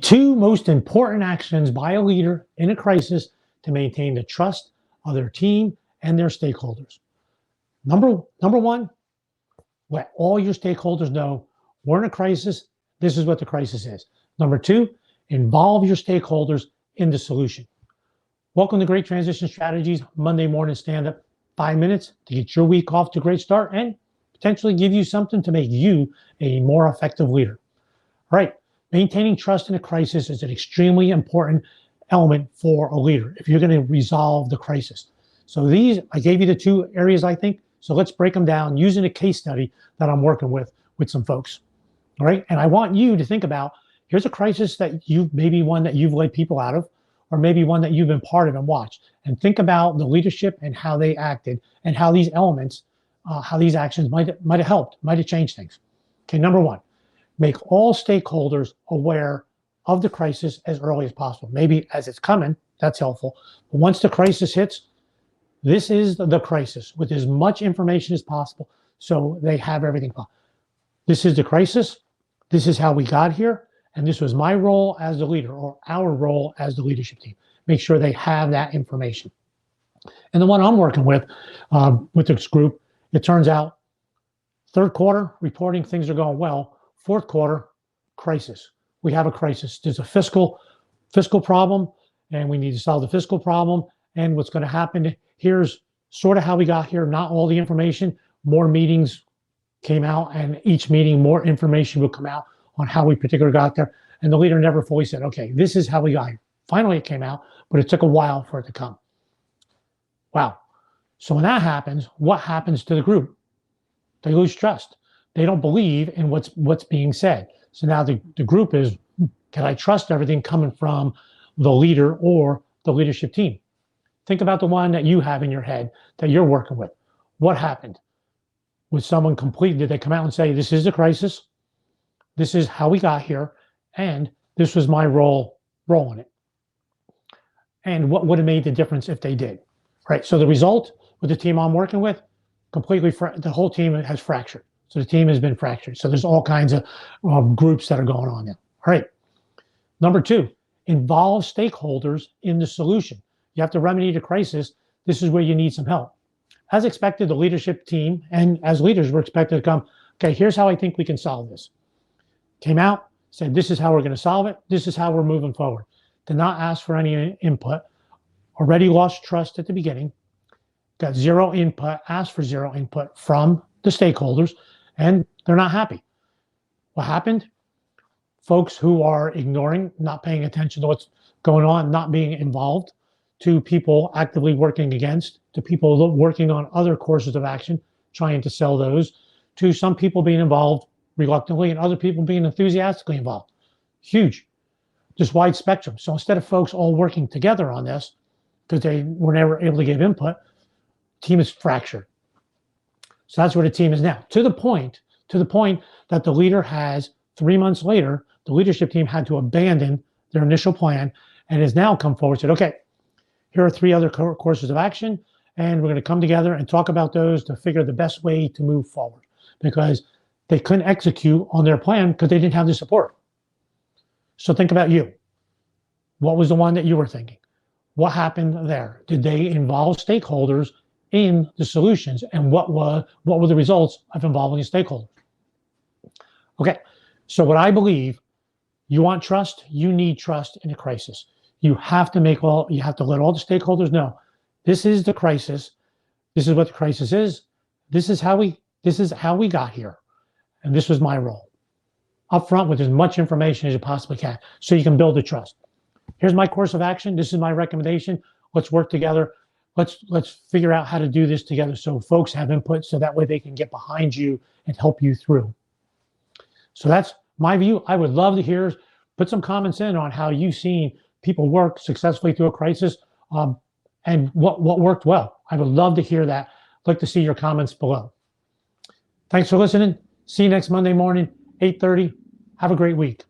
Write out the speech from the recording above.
two most important actions by a leader in a crisis to maintain the trust of their team and their stakeholders. Number one, let all your stakeholders know we're in a crisis. This is what the crisis is. Number two, involve your stakeholders in the solution. Welcome to Great Transition Strategies, Monday Morning Standup. 5 minutes to get your week off to a great start and potentially give you something to make you a more effective leader. All right, maintaining trust in a crisis is an extremely important element for a leader if you're going to resolve the crisis. So I gave you the two areas, I think. So let's break them down using a case study that I'm working with some folks. All right, and I want you to think about, here's a crisis that maybe one that you've led people out of, or maybe one that you've been part of and watched, and think about the leadership and how they acted and how these elements, how these actions might have helped, might have changed things. Okay, number one, make all stakeholders aware of the crisis as early as possible. Maybe as it's coming, that's helpful. But once the crisis hits, this is the crisis with as much information as possible so they have everything. This is the crisis. This is how we got here. And this was my role as the leader, or our role as the leadership team. Make sure they have that information. And the one I'm working with this group, it turns out third quarter reporting, things are going well. Fourth quarter, crisis. We have a crisis. There's a fiscal problem, and we need to solve the fiscal problem. And what's going to happen, here's sort of how we got here, not all the information. More meetings came out, and each meeting, more information will come out on how we particularly got there. And the leader never fully said, okay, this is how we got here. Finally, it came out, but it took a while for it to come. Wow. So when that happens, what happens to the group? They lose trust. They don't believe in what's being said. So now the group is, can I trust everything coming from the leader or the leadership team? Think about the one that you have in your head that you're working with. What happened? Was someone complete? Did they come out and say, this is a crisis? This is how we got here, and this was my role in it. And what would have made the difference if they did? Right. So the result with the team I'm working with, the whole team has fractured. So the team has been fractured. So there's all kinds of groups that are going on there. All right. Number two, involve stakeholders in the solution. You have to remedy the crisis. This is where you need some help. As expected, the leadership team and as leaders, we're expected to come, okay, here's how I think we can solve this. Came out, said, this is how we're going to solve it. This is how we're moving forward. Did not ask for any input. Already lost trust at the beginning. Got zero input, asked for zero input from the stakeholders, and they're not happy. What happened? Folks who are ignoring, not paying attention to what's going on, not being involved, to people actively working against, to people working on other courses of action, trying to sell those, to some people being involved reluctantly and other people being enthusiastically involved. Huge, just wide spectrum. So instead of folks all working together on this, because they were never able to give input, team is fractured. So that's where the team is now. To the point that the leader has, 3 months later, the leadership team had to abandon their initial plan and has now come forward and said, okay, here are 3 other courses of action, and we're going to come together and talk about those to figure the best way to move forward, because they couldn't execute on their plan because they didn't have the support. So think about you. What was the one that you were thinking? What happened there? Did they involve stakeholders in the solutions? And what were the results of involving the stakeholders? Okay, so what I believe, you want trust, you need trust in a crisis. You have to let all the stakeholders know, this is the crisis. This is what the crisis is. This is how we got here. And this was my role. Up front with as much information as you possibly can, so you can build the trust. Here's my course of action. This is my recommendation. Let's work together. Let's figure out how to do this together so folks have input, so that way they can get behind you and help you through. So that's my view. I would love to hear, put some comments in on how you've seen people work successfully through a crisis, and what worked well. I would love to hear that. I'd like to see your comments below. Thanks for listening. See you next Monday morning, 8:30. Have a great week.